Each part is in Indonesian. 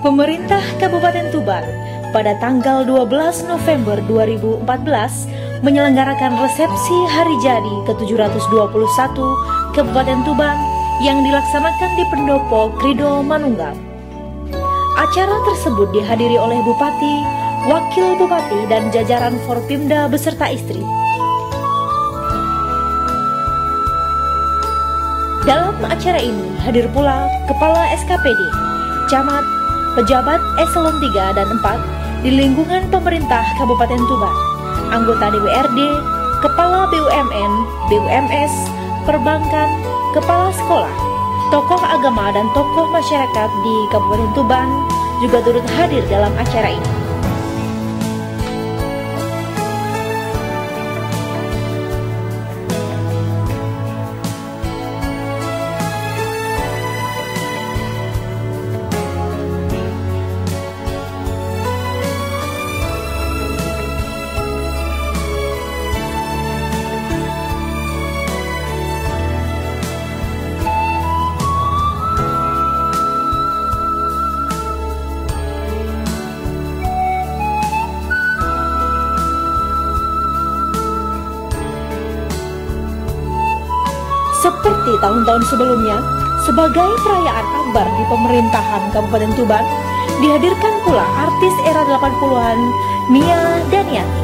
Pemerintah Kabupaten Tuban pada tanggal 12 November 2014 menyelenggarakan resepsi hari jadi ke-721 Kabupaten Tuban yang dilaksanakan di Pendopo Krido Manunggal. Acara tersebut dihadiri oleh Bupati, Wakil Bupati, dan jajaran Forpimda beserta istri. Dalam acara ini hadir pula Kepala SKPD, Camat, pejabat eselon 3 dan 4 di lingkungan pemerintah Kabupaten Tuban, anggota DPRD, Kepala BUMN, BUMS, perbankan, kepala sekolah, tokoh agama dan tokoh masyarakat di Kabupaten Tuban juga turut hadir dalam acara ini. Seperti tahun-tahun sebelumnya, sebagai perayaan akbar di pemerintahan Kabupaten Tuban, dihadirkan pula artis era 80-an Nia Daniati,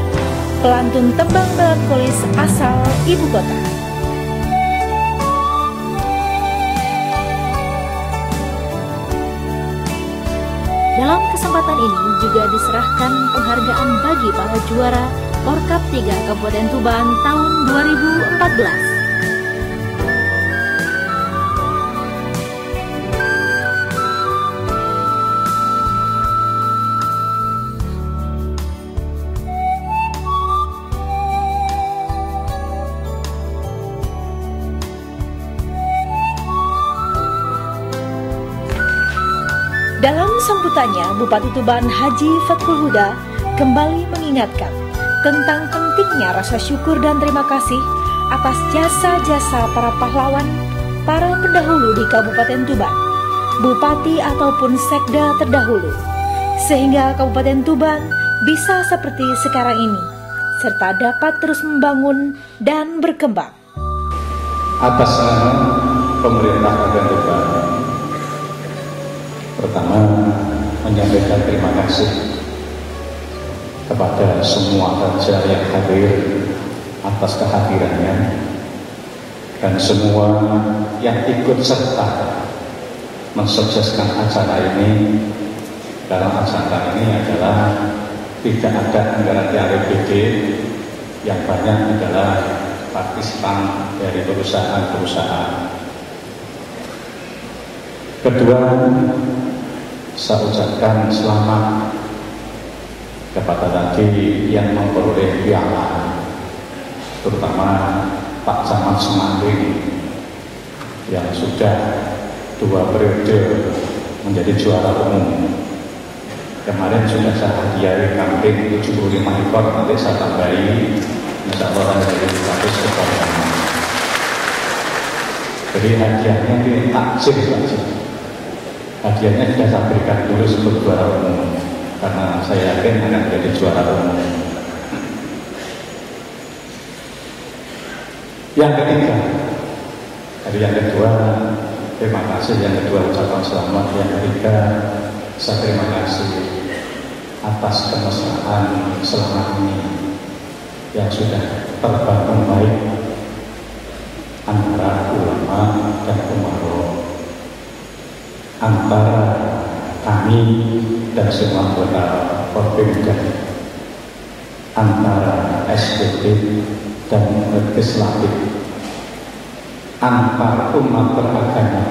pelantun tembang melankolis asal ibu kota. Dalam kesempatan ini juga diserahkan penghargaan bagi para juara Porkap 3 Kabupaten Tuban tahun 2014. Dalam sambutannya, Bupati Tuban Haji Fathul Huda kembali mengingatkan tentang pentingnya rasa syukur dan terima kasih atas jasa-jasa para pahlawan, para pendahulu di Kabupaten Tuban, Bupati ataupun Sekda terdahulu, sehingga Kabupaten Tuban bisa seperti sekarang ini, serta dapat terus membangun dan berkembang. Atas nama pemerintah Kabupaten Tuban, pertama, menyampaikan terima kasih kepada semua raja yang hadir atas kehadirannya dan semua yang ikut serta mensukseskan acara ini. Dalam acara ini adalah tidak ada anggaran dari APBD, yang banyak adalah partisipan dari perusahaan-perusahaan. Kedua, saya ucapkan selamat kepada tadi yang memperoleh piala, terutama Pak Camat Semanding yang sudah 2 periode menjadi juara umum. Kemarin sudah saya hadiahi kambing 75 ekor, nanti saya tambahi, insya Allah menjadi 100 ekor. Jadi hadiahnya ini takjil saja. Hadiahnya sudah saya berikan dulu sebelum juara umum, karena saya yakin akan menjadi juara umum. Yang ketiga, dari yang kedua, terima kasih. Yang kedua, ucapan selamat. Yang ketiga, saya terima kasih atas kemesraan selama ini yang sudah terbangun baik antara ulama dan umaroh, antara kami dan semua anggota Forpimda, antara SPT dan legislatif, antar umat beragama,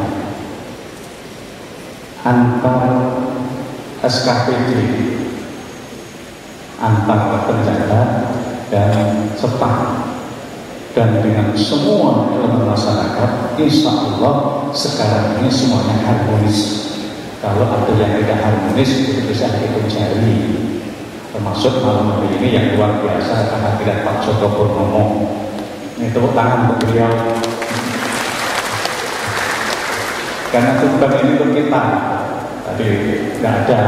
antar SKPD, antar penjaga dan serta, dan dengan semua elemen masyarakat. Insya Allah sekarang ini semuanya harmonis. Kalau ada yang tidak harmonis itu bisa dihitung jari, termasuk malam hari ini yang luar biasa kehadiran Pak Joko Purnomo. Ini tepuk tangan untuk beliau, karena Tuban ini untuk kita, Tadi nggak ada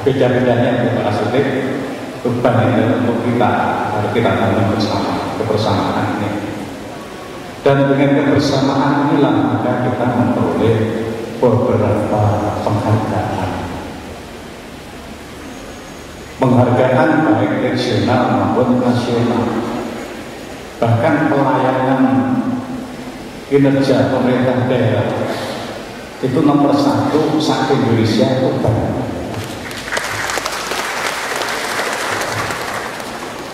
beda-bedanya untuk Rasulullah. Beban itu untuk kita, harus kita tanggung bersama, kebersamaan ini. Dan dengan kebersamaan inilah maka kita memperoleh beberapa penghargaan baik regional maupun nasional. Bahkan pelayanan kinerja pemerintah daerah itu nomor 1 se-Indonesia itu banyak.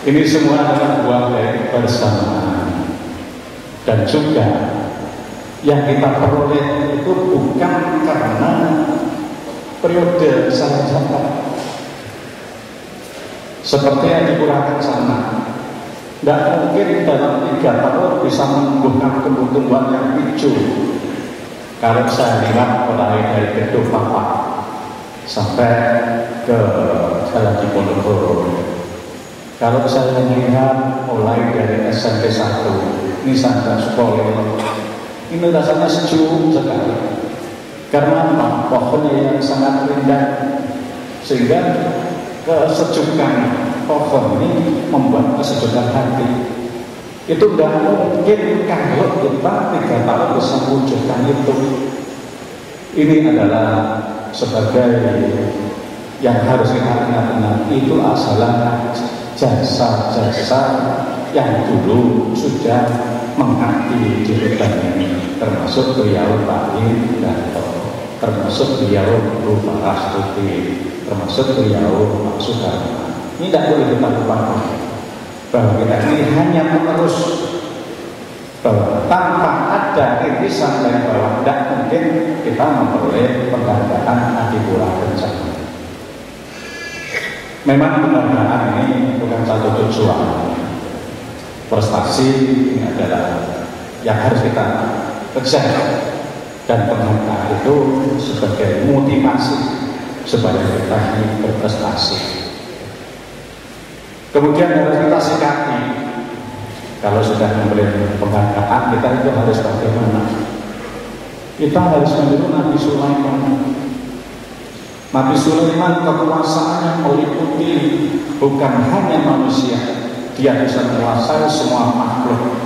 Ini semua adalah buah dari kebersamaan. Dan juga yang kita peroleh itu bukan karena periode saja, seperti yang dikurangkan sana. Tidak mungkin dalam 3 tahun bisa menumbuhkan tumbuh-tumbuhan yang hijau. Kalau saya lihat mulai dari gedung Papa sampai ke Jalan Diponegoro. Kalau saya lihat mulai dari SMP 1, ini sampai sekolah, ini rasanya sejuk sekali. Karena pohonnya yang sangat indah, sehingga kesejukan pohon ini membuat kesejukan hati. Itu tidak mungkin kalau kita 3 tahun bisa mewujudkan itu. Ini adalah sebagai yang harus kita ingat-ingat, itu adalah jasa-jasa yang dulu sudah mengabdi di hutan ini, termasuk beliau Pak Wiranto, termasuk beliau Bu Parastuti, termasuk beliau Pak Soekarno. Ini tidak boleh kita lupakan bahwa kita ini hanya menerus, bahwa tanpa ada irisan dari bawah tidak mungkin kita memperoleh penghargaan Adipura Kencana. Memang penghargaan ini bukan satu tujuan. Prestasi ini adalah yang harus kita kejar, dan penghargaan itu sebagai motivasi supaya kita ini berprestasi. Kemudian harus kita sikapi, kalau sudah memberi penghargaan, kita itu harus bagaimana? Kita harus meniru Nabi Sulaiman. Nabi Sulaiman kekuasaannya meliputi bukan hanya manusia, dia bisa menguasai semua makhluk,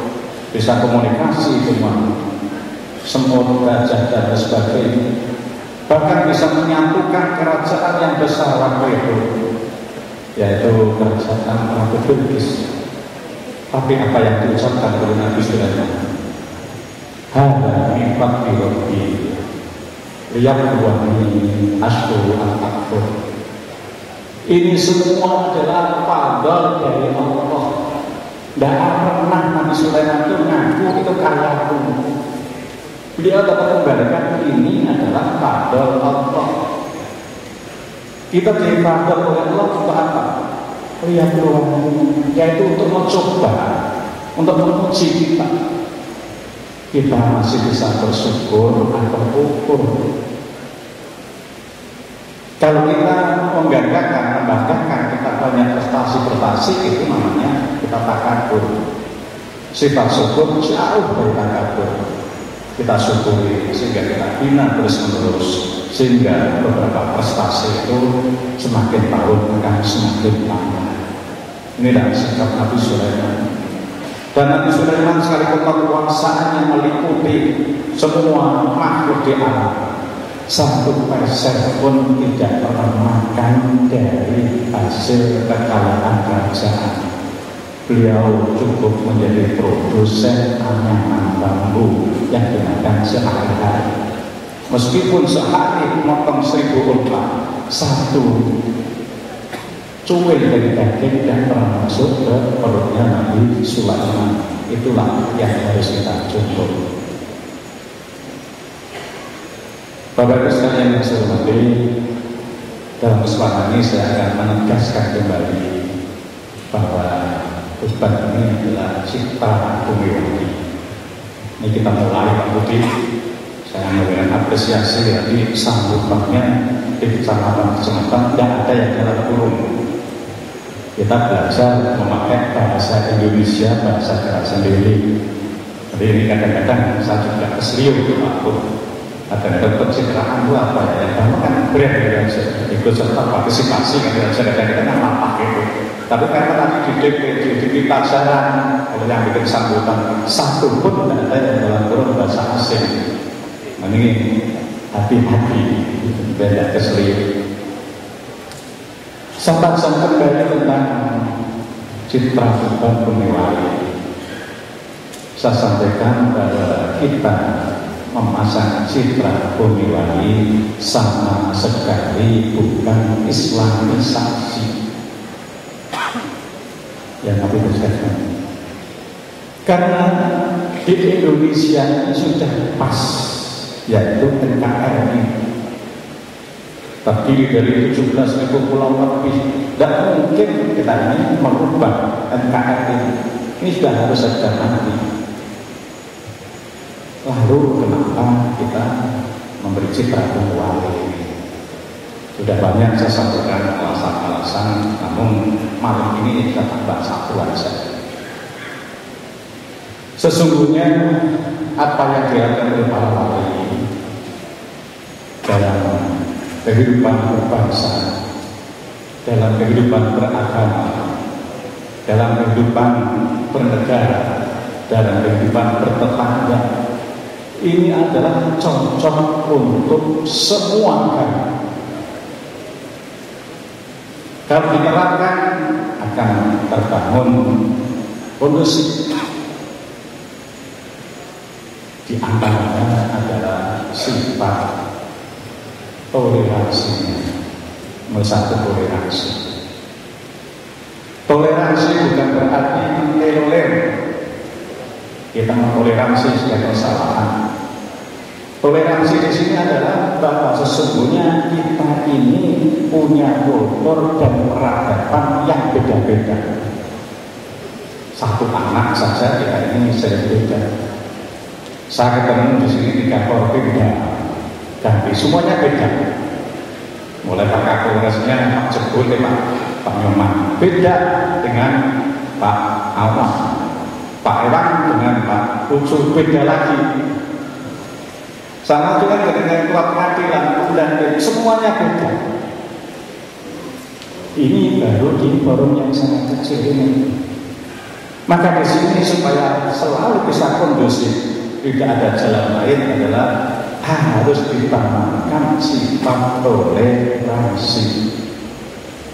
bisa komunikasi dengan semut, gajah dan sebagainya, bahkan bisa menyatukan kerajaan yang besar waktu itu, yaitu kerajaan Ratu Bilqis. Tapi apa yang diucapkan oleh Nabi Sulaiman? Hada min fadli Rabbi liyabluwani asykuru am akfur. Ini semua adalah fadl dari Allah. Tidak pernah Nabi Sulaiman itu ngaku itu karyaku. Beliau dapat kembalikan ini adalah fadl Allah. Kita difadl oleh Allah untuk apa? Liyabluwani, yaitu untuk mencoba, untuk menguji kita. Kita masih bisa bersyukur atau kufur. Kalau kita menggagakan, membanggakan kita banyak prestasi-prestasi, itu namanya kita takabur. Sifat syukur jauh dari takabur. Kita syukuri sehingga kita bina terus-menerus, sehingga beberapa prestasi itu semakin tahun akan semakin lama. Inilah sikap Nabi Sulaiman. Dan Nabi Sulaiman sekalipun kekuasaannya meliputi semua makhluk di alam, 1% pun tidak pernah makan dari hasil kekayaan kerajaan. Beliau cukup menjadi produsen anyaman bambu yang digunakan sehari-hari. Meskipun sehari memotong 1000 unta, 1 cuil dari daging dan pernah masuk ke perutnya Nabi Sulaiman. Itulah yang harus kita contoh. Bapak Ibu sekalian yang saya hormati, dalam kesempatan ini saya akan menegaskan kembali bahwa khutbah ini adalah cipta Tumiwati. Ini kita mulai Pak Budi. Saya memberikan apresiasi dari sambutannya di kecamatan-kecamatan, tidak ada yang dalam kurung. Kita belajar memakai bahasa Indonesia, bahasa daerah sendiri. Jadi ini kadang-kadang saya juga keseliu Pak Budi. Kadang-kadang pencitraan itu apa ya? Kamu kan brand yang ikut serta partisipasi kan kadang-kadang kan apa gitu. Tapi karena tadi di pasaran, kalau yang bikin sambutan satu pun tidak ada yang dalam kurung bahasa asing. Ini hati-hati, beda keselip. Sempat kembali tentang citra Tuhan Buniwali. Saya sampaikan bahwa kita memasang citra Buniwali sama sekali bukan Islamisasi yang kami teruskan. Karena di Indonesia ini sudah pas, yaitu NKRI terdiri dari 17.000 pulau lebih. Tidak mungkin kita ini merubah NKRI. Ini sudah harus ada nanti. Lalu kenapa kita memberi citra Buniwali? Sudah banyak saya sampaikan alasan-alasan, namun malam ini kita tambah satu aja. Sesungguhnya apa yang dilakukan oleh para wali dalam kehidupan berbangsa, dalam kehidupan beragama, dalam kehidupan bernegara, dalam kehidupan bertetangga, ini adalah contoh untuk semua kami. Kalau diterapkan akan terbangun kondusif. Di antaranya adalah sifat toleransinya. Satu toleransi. Toleransi bukan berarti toleran. Kita mentoleransi segala kesalahan. Toleransi di sini adalah bahwa sesungguhnya kita ini punya kultur dan peradaban yang beda-beda. Satu anak saja kita ini beda. Saya ketemu di sini 3 Forbida, dan semuanya beda. Mulai Pak Kapolresnya, Pak Jebul, Pak Nyoman, beda dengan Pak Awam, Pak Ewan dengan Pak Ucu, beda lagi. Sama juga dengan ketua pengadilan dan semuanya beda. Ini baru di forum yang sangat kecil ini. Maka di sini supaya selalu bisa kondusif, tidak ada jalan lain adalah harus ditanamkan sifat toleransi.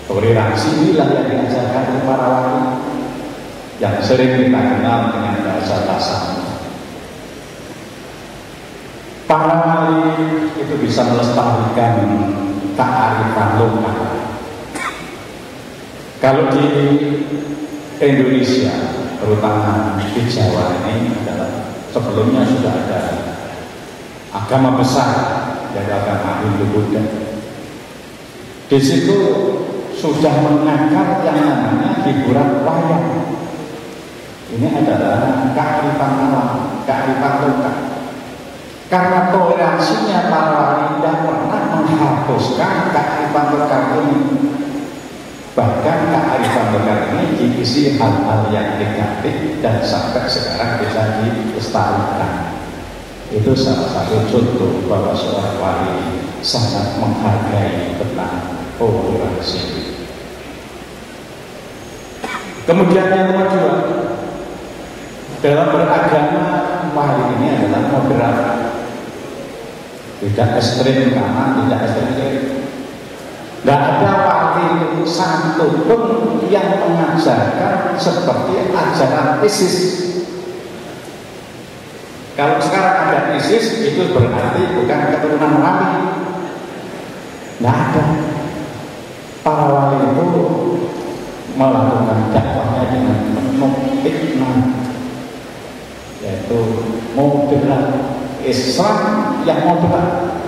Toleransi inilah yang diajarkan oleh para wali yang sering kita kenal dengan bahasa kasar. Para wali itu bisa melestarikan kearifan lokal. Kalau di Indonesia, terutama di Jawa ini adalah sebelumnya sudah ada agama besar, yaitu agama Hindu-Buddha. Di situ sudah mengangkat yang namanya hiburan wayang. Ini adalah kearifan alam, kearifan lokal. Karena toleransinya para wali tidak pernah menghapuskan kearifan lokal ini. Bahkan kearifan lokal ini diisi hal-hal yang negatif dan sampai sekarang bisa dilestarikan. Itu salah satu contoh bahwa seorang wali sangat menghargai tentang toleransi. Kemudian yang kedua, dalam beragama wali ini adalah moderat. Tidak ekstrem kanan, tidak ekstrem kiri. Tidak ada wali itu satu pun yang mengajarkan seperti ajaran ISIS. Kalau sekarang ada ISIS, itu berarti bukan keturunan wali. Tidak ada. Para wali itu melakukan dakwahnya dengan penuh hikmah, yaitu moderat. Islam yang moderat.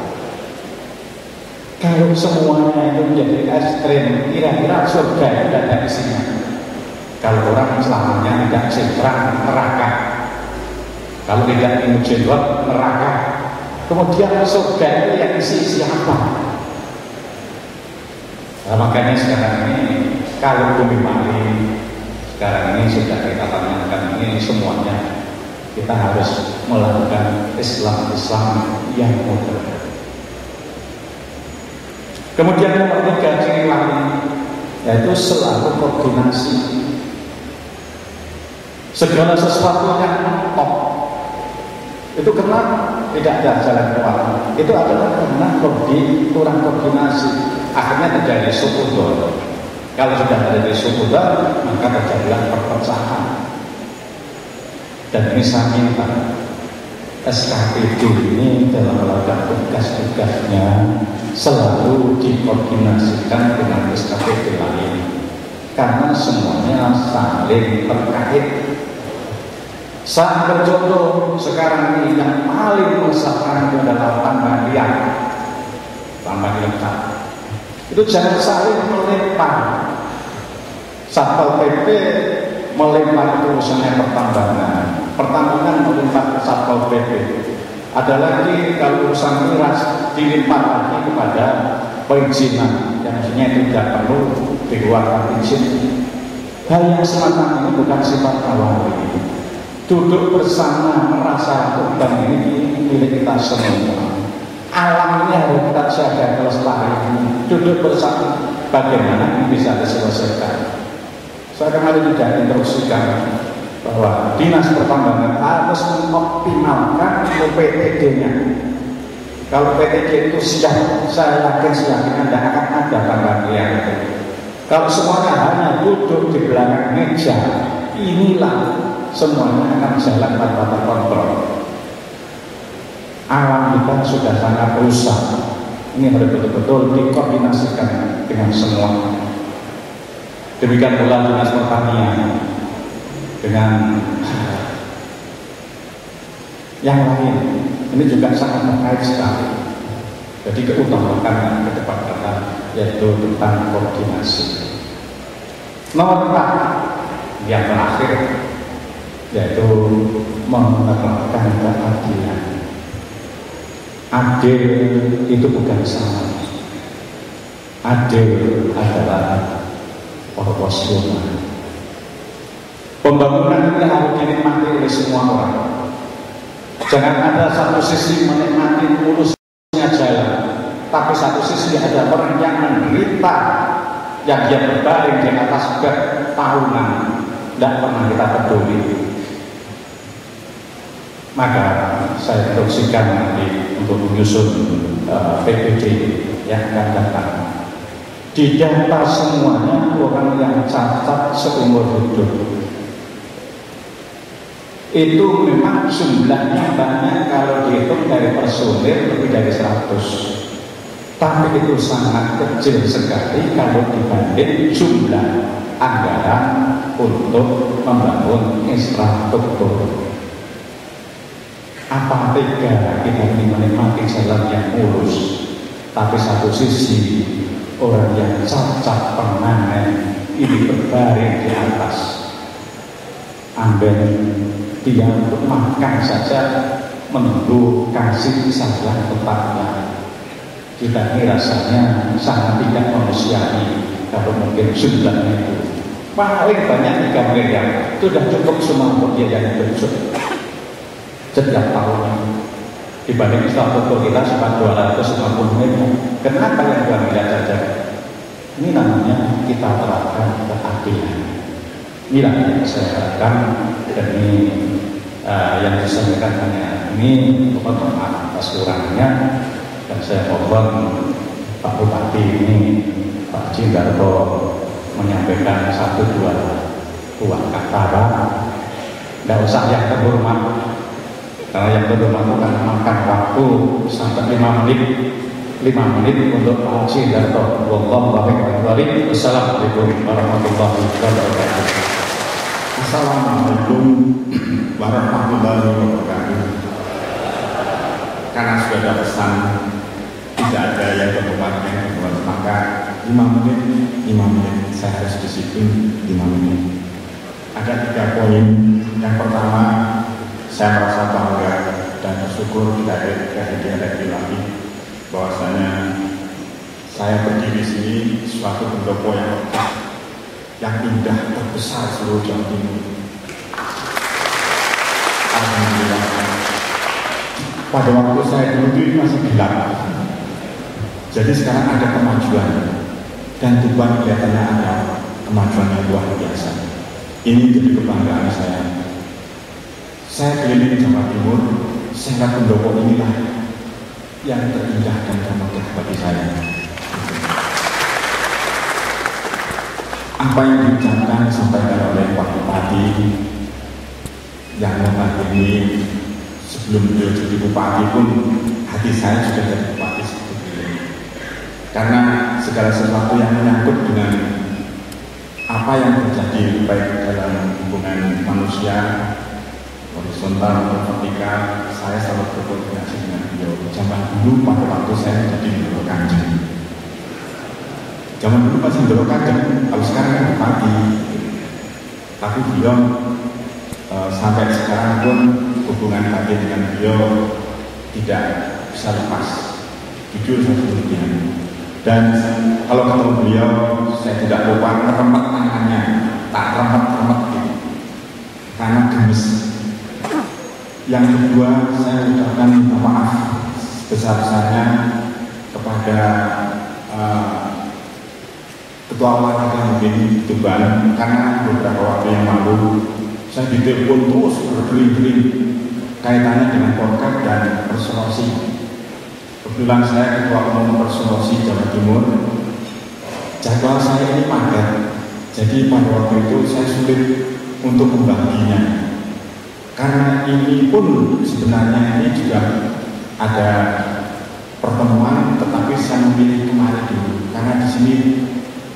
Kalau semuanya itu menjadi ekstrem, kira-kira surga itu tidak ada isinya. Kalau orang selamanya tidak cinta, neraka. Kalau tidak mujizat, neraka. Kemudian surga itu yang isi siapa? Nah, makanya sekarang ini kalau Buniwali sekarang ini sudah kita tanyakan ini semuanya kita harus melakukan Islam yang modern. Kemudian yang ketiga ciri lain yaitu selalu koordinasi. Segala sesuatu yang top itu kenapa tidak ada jalan keluar? Itu adalah karena kurang koordinasi. Akhirnya terjadi suudon. Kalau sudah terjadi suudon, maka terjadilah perpecahan. Dan ini saya minta SKPD ini dalam melakukan tugas-tugasnya selalu dikoordinasikan dengan SKPD lain, karena semuanya saling terkait. Saat berjodoh sekarang ini yang paling meresahkan adalah tambah liar, tambah lengkap. Itu jangan saling melempar. Satpol PP melempar urusannya pertambangan melempar ke Satpol PP. Ada lagi kalau urusan miras dilempar lagi kepada perizinan yang maksudnya tidak perlu dikeluarkan izin. Hal yang semacam ini bukan sifat kawali. Duduk bersama merasa beban ini milik kita semua. Alam ini harus kita jaga kelestarian. Duduk bersama bagaimana ini bisa diselesaikan. Saya kemarin juga instruksikan bahwa Dinas Pertambangan harus mengoptimalkan PTD-nya. Kalau PTD itu siap, saya yakin tidak akan ada tambah liar. Kalau semuanya hanya duduk di belakang meja, inilah semuanya akan jalan tanpa terkontrol. Alam kita sudah sangat rusak. Ini harus betul-betul dikoordinasikan dengan semua. Demikian pula Dinas Pertanian dengan yang lain. Ini juga sangat terkait sekali. Jadi keutamakan ke depan kita yaitu tentang koordinasi. Nomor 4 yang terakhir yaitu menerapkan keadilan. Adil itu bukan sama. Adil adalah proporsional. Pembangunan ini harus dinikmati oleh semua orang. Jangan ada satu sisi menikmati mulusnya jalan, tapi satu sisi ada orang yang menderita, yang dia berbaring di atas bed tahunan, tidak pernah kita peduli. Maka saya instruksikan nanti untuk menyusun PPD yang akan datang. Didata semuanya orang yang cacat seumur hidup. Itu memang jumlahnya banyak kalau dihitung dari personil lebih dari 100. Tapi itu sangat kecil sekali kalau dibanding jumlah anggaran untuk membangun infrastruktur. Apa tega kita ini menikmati jalan yang mulus, tapi satu sisi orang yang cacat permanen ini berbaring di atas, ambil dia untuk makan saja menunggu kasih saja tempatnya. Kita ini rasanya sangat tidak manusiawi kalau mungkin jumlahnya itu paling banyak 3 miliar sudah cukup semua untuk biaya hidup setiap tahunnya. Dibanding infrastruktur kita cuma 250 miliar. Kenapa yang 2 miliar saja? Ini namanya kita terapkan keadilan. Inilah yang saya harapkan, dan ini yang disampaikan hanya ini, mohon maaf atas kurangnya, dan saya mohon Pak Bupati ini, Pak Jindarto menyampaikan 1-2 buah kata. Tidak usah yang terhormat. Kalau yang terhormat itu kan makan waktu sampai 5 menit untuk Pak Haji Darto. Wassalamualaikum warahmatullahi wabarakatuh. Assalamualaikum warahmatullahi wabarakatuh. Karena sudah ada pesan tidak ada yang terhormatnya, maka 5 menit saya harus disiplin 5 menit. Ada 3 poin. Yang pertama, saya merasa bangga dan bersyukur tidak ada kehadiran lagi bahwasanya saya berdiri di sini suatu pendopo yang indah terbesar seluruh Jawa Timur. Alhamdulillah. Pada waktu saya dulu itu masih gelap. Jadi sekarang ada kemajuan. Dan Tuban kelihatannya ada kemajuan yang luar biasa. Ini jadi kebanggaan saya. Saya keliling Jawa Timur, Sengrat Pendopo inilah yang terindah dan termegah bagi saya. Apa yang diucapkan disampaikan oleh Pak Bupati yang notabene sebelum beliau jadi bupati pun hati saya sudah jadi bupati seperti beliau. Karena segala sesuatu yang menyangkut dengan apa yang terjadi baik dalam hubungan manusia horizontal atau vertikal, saya selalu berkoordinasi dengan beliau. Zaman dulu pada waktu saya jadi Ndoro Kanjeng. Zaman dulu masih Ndoro Kanjeng, kalau sekarang kan bupati. Tapi beliau sampai sekarang pun hubungan kami dengan beliau tidak bisa lepas. Jujur saya demikian. Dan kalau ketemu beliau, saya tidak lupa meremet tangannya, tak remet-remet gitu, karena gemes. Yang kedua, saya ucapkan minta maaf sebesar-besarnya kepada ketua olahraga mungkin Tuban, karena beberapa waktu yang lalu saya ditelepon terus berkeliling kaitannya dengan Porkat dan Persuasi. Kebetulan saya ketua umum Persuasi Jawa Timur. Jadwal saya ini padat, jadi pada waktu itu saya sulit untuk membaginya. Karena ini pun sebenarnya ini juga ada pertemuan, tetapi saya memilih kemarin dulu karena di sini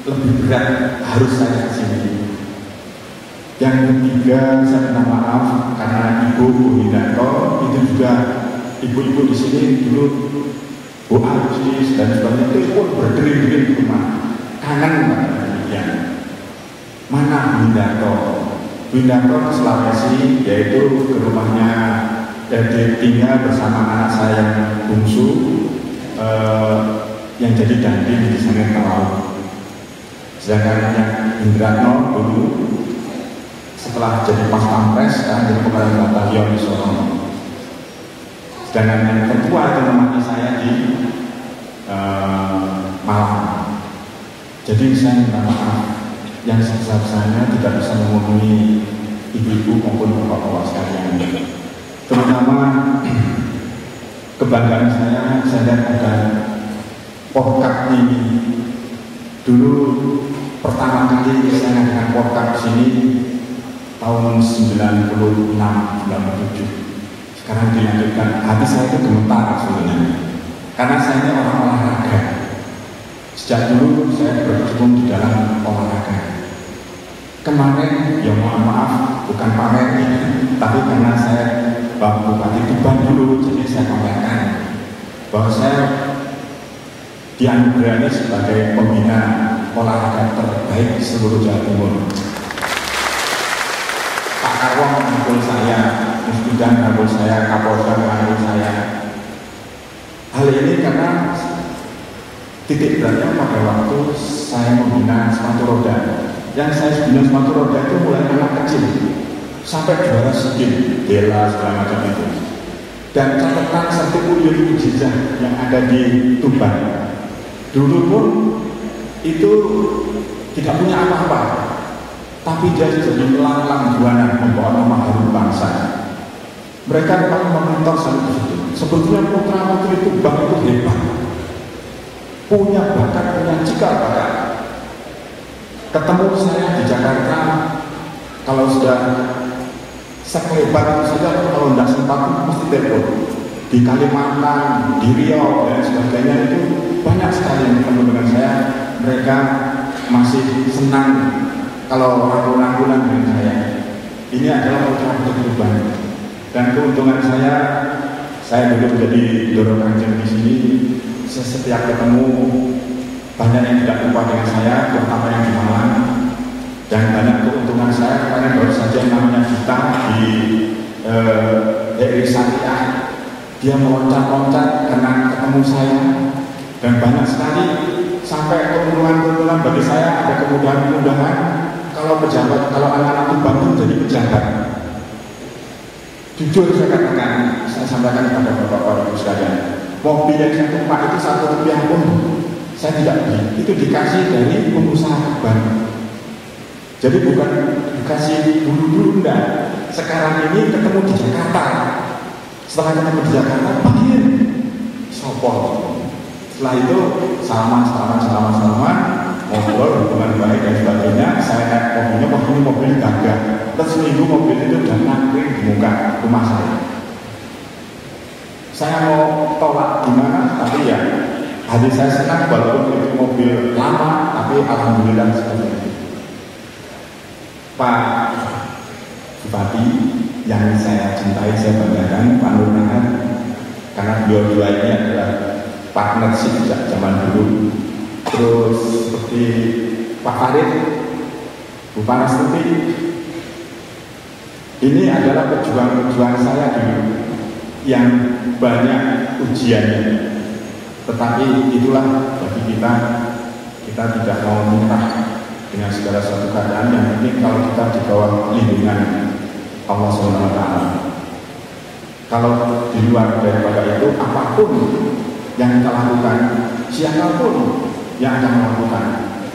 lebih berat harus saya di sini. Yang ketiga, saya minta maaf karena Ibu Widanto itu juga ibu-ibu di sini dulu Bu Ajis dan sebagainya itu pun berdiri-diri di rumah kangen ya. Mana Widanto? Widanto ke Sulawesi, yaitu ke rumahnya jadi tinggal bersama anak saya yang bungsu yang jadi dandim di sana Talau. Sedangkan yang Indratno dulu setelah jadi pas pampres sekarang jadi kepala batalion di Solo. Sedangkan yang kedua itu menemani saya di Malang. Jadi saya minta maaf yang sebesar-besarnya tidak bisa memenuhi ibu-ibu maupun bapak-bapak sekalian. Terutama kebanggaan saya lihat ada Porkat ini. Dulu pertama kali saya ngadakan Porkat sini tahun 96-97. Sekarang dilanjutkan, hati saya itu gemetar sebenarnya. Karena saya ini orang olahraga. Sejak dulu saya berkecimpung di dalam olahraga. Kemarin, ya mohon maaf, bukan pamer ini, tapi karena saya Pak Bupati Tuban dulu, jadi saya pamerkan bahwa saya dianugerahi sebagai pembina olahraga terbaik di seluruh Jawa Timur. Pak Karwong menangkul saya, Musbidan menangkul saya, Kapolda menangkul saya. Hal ini karena titik beratnya pada waktu saya membina sepatu roda. Yang saya bina sepatu roda itu mulai anak kecil sampai juara SEA, bela segala macam itu. Dan catatan satu Uyun Ujizah yang ada di Tuban. Dulu pun itu tidak punya apa-apa, tapi dia jadi melanglang buana membawa nama harum bangsa. Mereka paling memantau saya di situ. Sebetulnya putra-putri Tuban itu hebat, punya bakat, punya cikal bakat. Ketemu saya di Jakarta, kalau sudah sekelebat itu saja, kalau tidak sempat mesti telepon. Di Kalimantan, di Riau dan sebagainya itu banyak sekali yang ketemu dengan saya. Mereka masih senang kalau rangkul-rangkulan dengan saya. Ini adalah putra-putri Tuban. Dan keuntungan saya dulu menjadi Ndoro Kanjeng di sini. Setiap ketemu banyak yang tidak lupa dengan saya, terutama yang di Malang. Dan banyak keuntungan saya karena baru saja yang namanya Gita di Syariah, dia meloncat-loncat karena ketemu saya. Dan banyak sekali sampai keuntungan-keuntungan bagi saya, ada kemudahan-kemudahan kalau pejabat, kalau anak-anak itu bantu jadi pejabat. Jujur saya katakan, saya sampaikan kepada bapak-bapak ibu sekalian, mobil yang saya tumpah itu Rp1 pun saya tidak beli, itu dikasih dari pengusaha Tuban. Jadi bukan dikasih dulu-dulu, enggak. Sekarang ini ketemu di Jakarta. Setelah ketemu di Jakarta, panggil sopor. Setelah itu salaman, ngobrol, hubungan baik dan sebagainya. Saya naik mobilnya, wah ini mobil gagah. Terus seminggu mobil itu udah nangkring di muka rumah saya. Saya mau tolak gimana, tapi ya hati saya senang walaupun itu mobil lama, tapi alhamdulillah seperti itu. Pak Bupati yang saya cintai, saya banggakan, Pak Nurnahan, karena beliau ini adalah partnership sejak zaman dulu. Terus seperti Pak Farid, Bu Panastuti, ini adalah perjuangan saya dulu yang banyak ujiannya. Tetapi itulah bagi kita tidak mau menyerah dengan segala suatu keadaan. Yang penting kalau kita di bawah lindungan Allah SWT. Kalau di luar daripada itu, apapun yang kita lakukan, siapapun yang akan melakukan,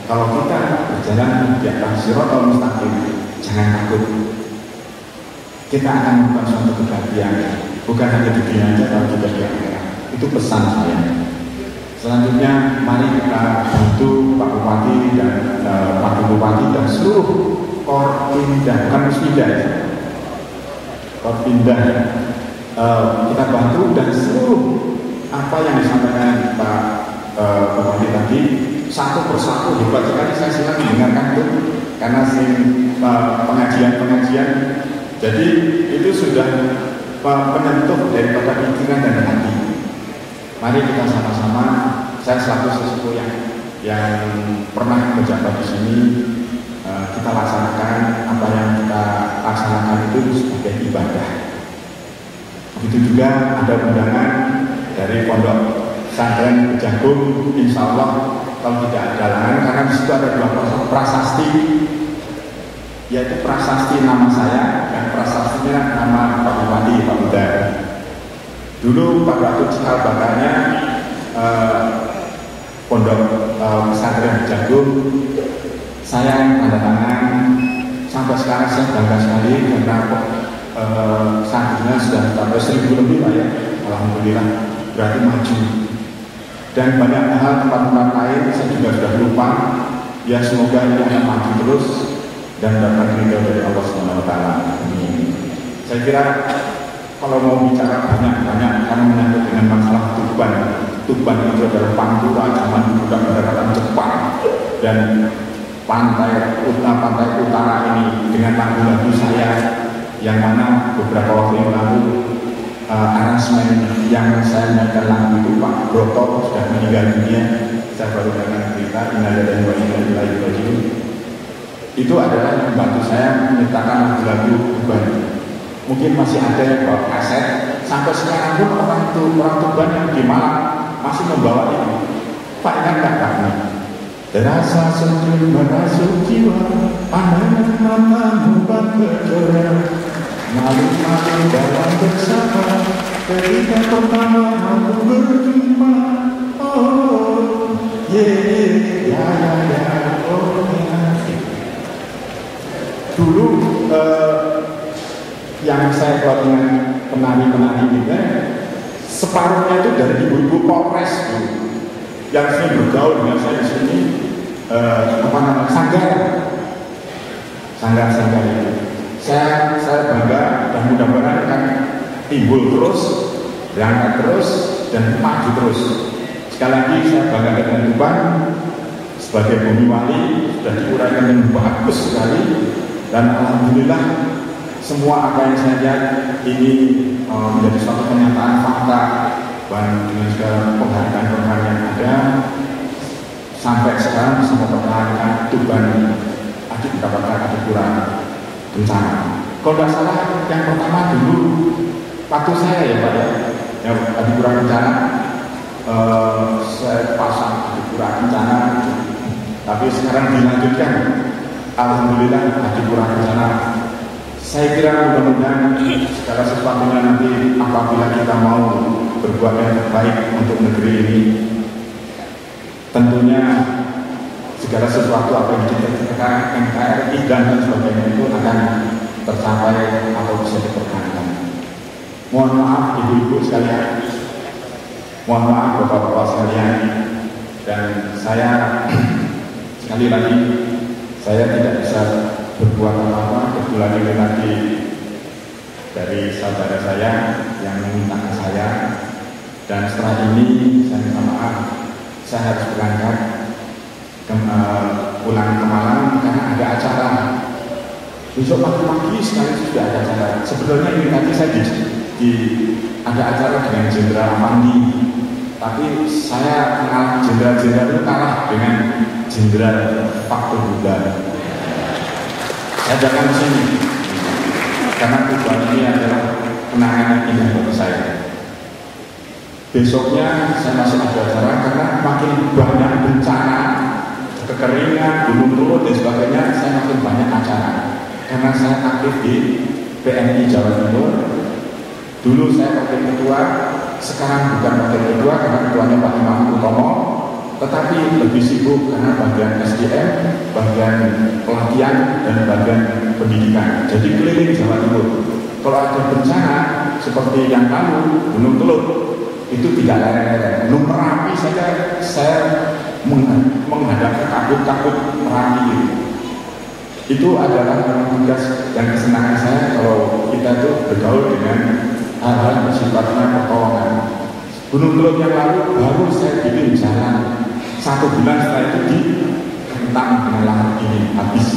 kalau kita berjalan di atas Shiratal Mustaqim, jangan takut. Kita akan melakukan suatu kebahagiaan, bukan hanya di dunia saja, tapi juga di akhirat. Itu pesan saya. Selanjutnya, mari kita bantu Pak Bupati dan Pak Bupati dan seluruh Korpindah, bukan Musbidah, Korpindah, kita bantu dan seluruh apa yang disampaikan Pak Bupati tadi satu persatu hebat sekali. Saya silakan mendengarkan itu karena pengajian. Jadi itu sudah menyentuh daripada pikiran dan hati. Mari kita sama-sama, saya selaku sesepuh yang pernah menjabat di sini, kita laksanakan apa yang kita laksanakan itu sebagai ibadah. Begitu juga ada undangan dari Pondok Pesantren Kejagung, insya Allah kalau tidak ada halangan, karena di situ ada 2 prasasti, yaitu prasasti nama saya dan prasastinya nama Pak Bupati, Pak Buddha. Dulu pada waktu cikal bakalnya Pondok Pesantren Kejagung, saya tanda tangan. Sampai sekarang saya bangga sekali karena santrinya sudah sampai 1000 lebih lah ya, alhamdulillah, berarti maju. Dan banyak hal tempat-tempat lain saya juga sudah lupa. Ya semoga ini akan maju terus dan dapat ridho dari Allah SWT. Saya kira kalau mau bicara banyak karena menyangkut dengan masalah Tuban. Tuban itu adalah pantura zaman dulu daratan Jepang, dan pantai utara ini dengan lagu-lagu saya yang mana beberapa waktu yang lalu aransemen yang saya nyanyikan lagu itu Pak Broto sudah meninggal dunia. Saya baru dengar berita innalillahi wa inna ilaihi raji'un. Itu adalah membantu saya menciptakan lagu-lagu Tuban. Mungkin masih ada yang bawa kaset. Sampai sekarang pun orang Tuban yang di Malang masih membawa ini. Pak, ingatkah kami? Terasa sejuk merasuk jiwa, pandangan matamu bergejolak, malu-malu dalam bersama, ketika pertama aku berjumpa. Oh, ya, oh ya. Dulu yang saya buat dengan penari-penari kita, separuhnya itu dari ibu-ibu Polres yang sering bergaul dengan saya di sini, sanggar itu. Saya bangga dan mudah-mudahan akan timbul terus, berangkat terus, dan maju terus. Sekali lagi saya bangga dengan Tuban sebagai bumi wali, sudah diuraikan dengan bagus sekali, dan alhamdulillah semua apa yang saya lihat ini menjadi suatu kenyataan fakta. Dan dengan segala penghargaan yang ada sampai sekarang bisa mempertahankan Tuban adik mendapatkan adik kurang bencana. Kalau tidak salah yang pertama dulu waktu saya ya Pak ya, yang adik kurang bencana, saya pasang adik kurang bencana, tapi sekarang dilanjutkan, alhamdulillah adik kurang bencana Saya kira mudah-mudahan segala sesuatunya nanti apabila kita mau berbuat yang terbaik untuk negeri ini, tentunya segala sesuatu apa yang diciptakan NKRI dan sebagainya itu akan tercapai atau bisa dipertahankan. Mohon maaf ibu-ibu sekalian, mohon maaf bapak-bapak sekalian, dan saya sekali lagi saya tidak bisa berbuat apa-apa. Kebetulan ini nanti dari saudara saya yang meminta ke saya, dan setelah ini saya minta maaf, saya harus berangkat pulang ke Malang karena ada acara. Besok pagi-pagi sekali sudah ada acara. Sebenarnya ini tadi saya ada acara dengan Jenderal Pandi, tapi saya kenal jenderal-jenderal itu kalah dengan Jenderal Fathul Huda. Saya datang ke sini karena tujuan ini adalah kenangan indah bagi saya. Besoknya saya masih ada acara karena makin banyak bencana, kekeringan, gunung turun dan sebagainya, saya makin banyak acara. Karena saya aktif di PNI Jawa Timur. Dulu saya wakil ketua, sekarang bukan wakil ketua karena ketuanya Pak Imam Utomo, tetapi lebih sibuk karena bagian SDM, bagian pelatihan, dan bagian pendidikan. Jadi keliling Jawa Timur. Kalau ada bencana seperti yang lalu, Gunung Teluk, itu tidak lereng-lereng. Gunung Merapi saja saya menghadapi kabut-kabut Merapi. Itu adalah tugas dan kesenangan saya kalau kita tuh bergaul dengan hal-hal yang bersifatnya pertolongan. Gunung Teluk yang lalu baru saya bikin jalan 1 bulan setelah itu dikentang dengan lahan ini habis.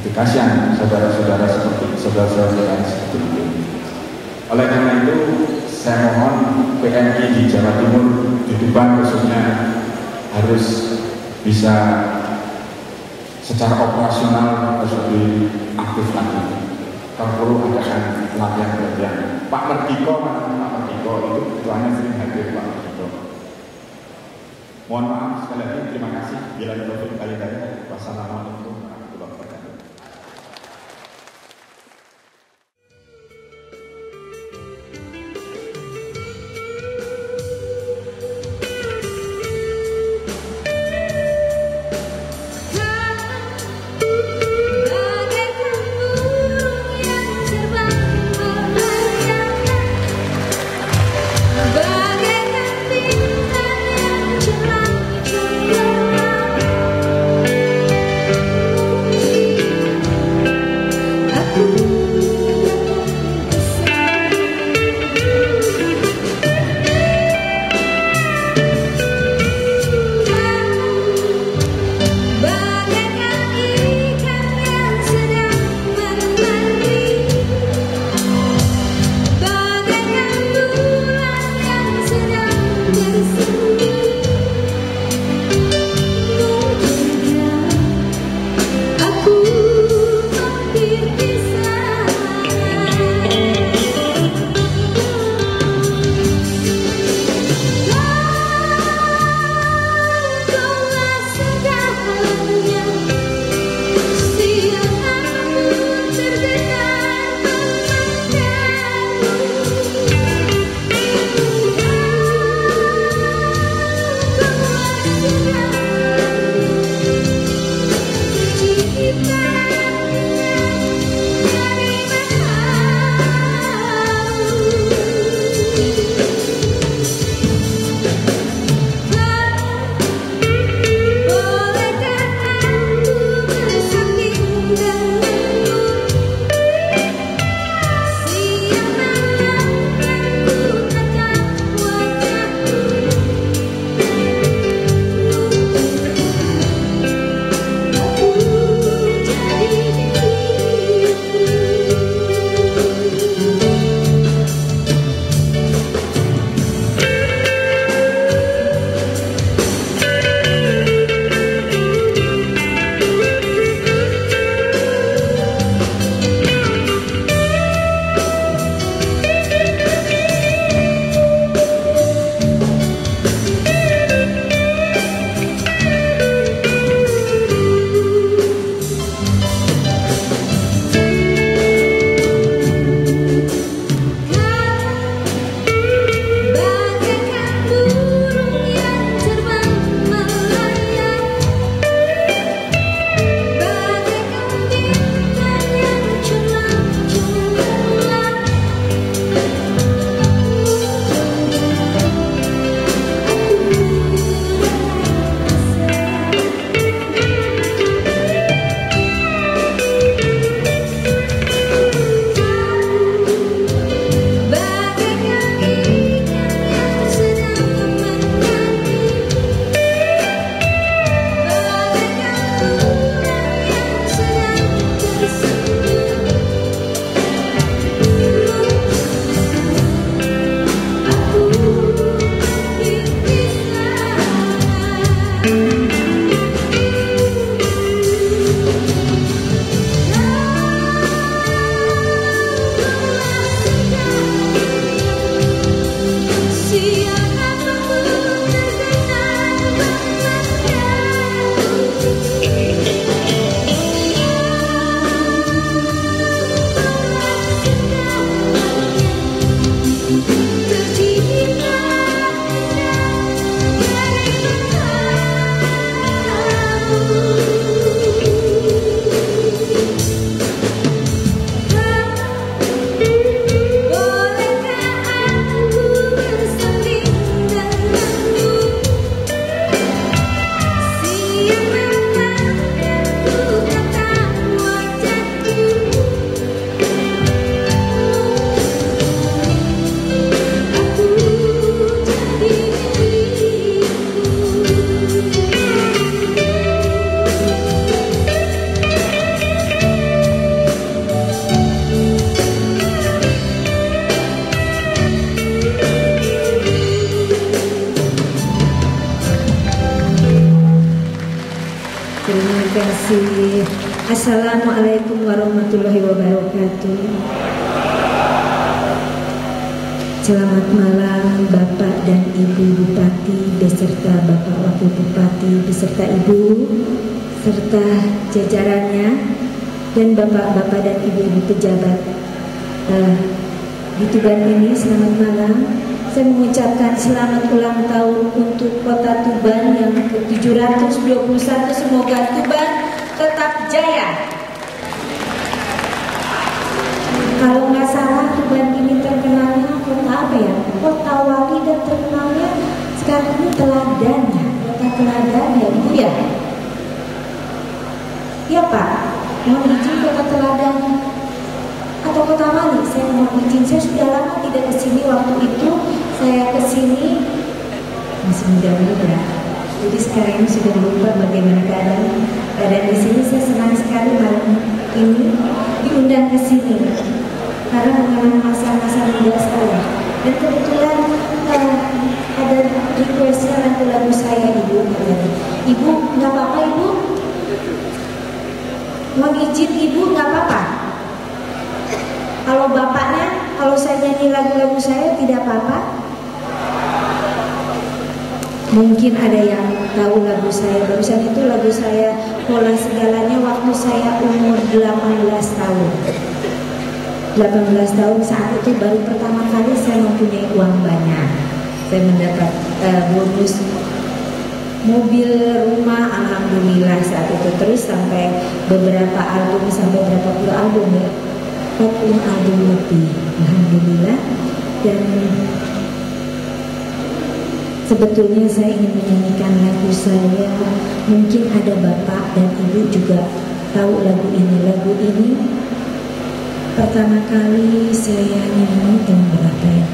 Itu kasihan saudara-saudara seperti saudara-saudara seperti itu. Oleh karena itu saya mohon PNI di Jawa Timur, di Tuban khususnya, harus bisa secara operasional harus lebih aktif lagi. Kalau perlu adakan latihan-latihan. Pak Merdiko, Pak Merdiko itu ketuanya sering hadir Pak Merdiko. Mohon maaf sekali lagi, terima kasih. Bila taufik kali-kali. Wassalamualaikum warahmatullahi wabarakatuh. Assalamualaikum warahmatullahi wabarakatuh. Selamat malam Bapak dan Ibu Bupati beserta Bapak Wakil Bupati beserta Ibu serta jajarannya dan Bapak-bapak dan Ibu-ibu pejabat di Tuban ini. Selamat malam. Saya mengucapkan selamat ulang tahun untuk Kota Tuban yang ke-721. Semoga Tuban tetap jaya. Kalau nggak salah Tuban ini terkenalnya kota apa ya? Kota wali, dan terkenalnya sekarang ini teladan ya, kota teladan ya Ibu ya? Ya Pak, mohon izin kota teladan atau kota wali. Saya mohon izin, saya sudah lama tidak kesini. Waktu itu saya kesini masih muda-muda, jadi sekarang ini sudah lupa bagaimana keadaan di sini. Saya senang sekali malam ini diundang ke sini karena mengenang masa-masa muda saya. Dan kebetulan ada requestnya lagu saya Ibu. Ibu nggak apa-apa Ibu? Mohon izin Ibu nggak apa-apa? Kalau bapaknya, kalau saya nyanyi lagu-lagu saya tidak apa-apa? Mungkin ada yang tahu lagu saya. Barusan itu lagu saya Pola Segalanya waktu saya umur 18 tahun. 18 tahun saat itu baru pertama kali saya mempunyai uang banyak. Saya mendapat bonus mobil, rumah, alhamdulillah saat itu. Terus sampai beberapa album, sampai berapa puluh album ya, 40 album lebih, alhamdulillah. Dan sebetulnya saya ingin menyanyikan lagu saya. Mungkin ada Bapak dan Ibu juga tahu lagu ini. Lagu ini pertama kali saya nyanyi tahun berapa ya?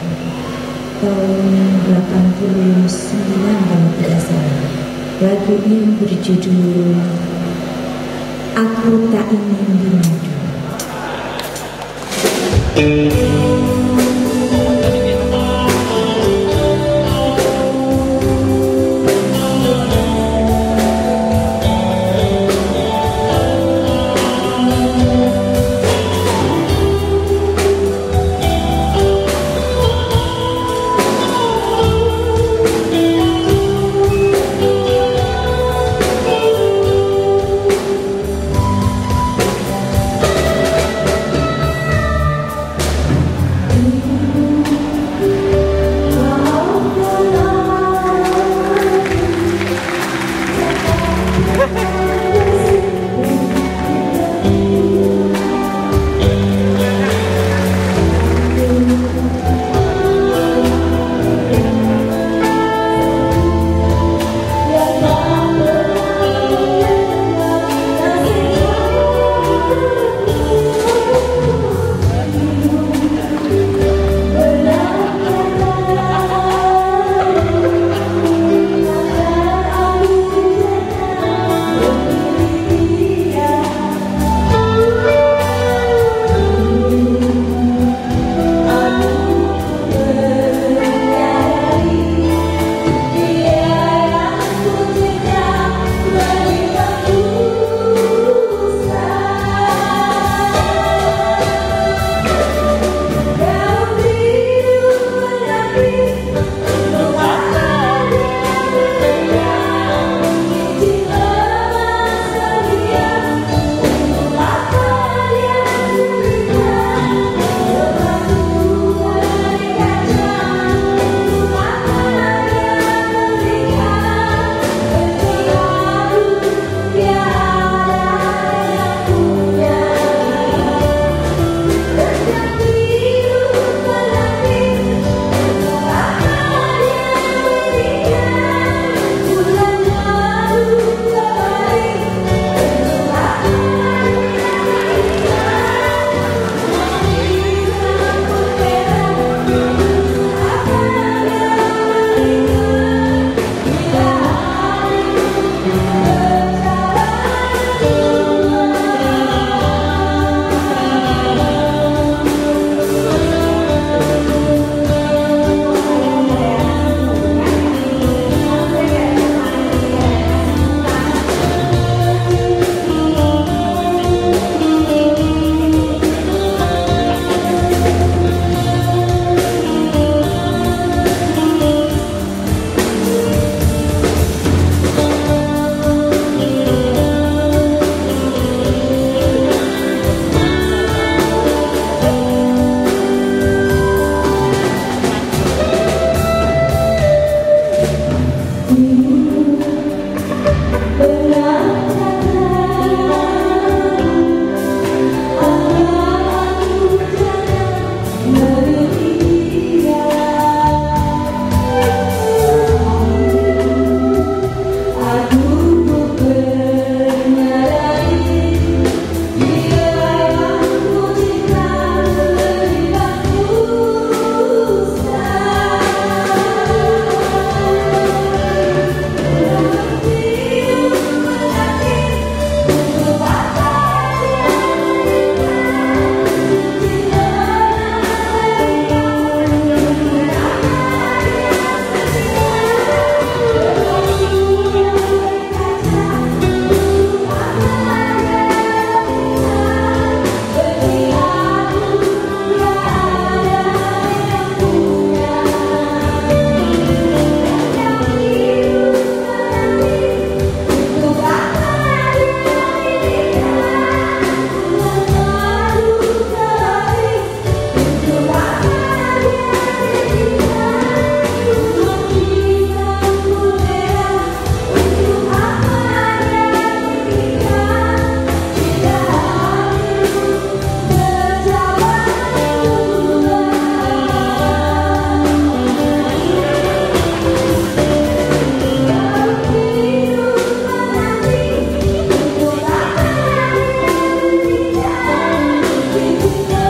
Tahun 89 kalau tidak salah. Lagu ini berjudul Aku Tak Ingin Dimadu. hati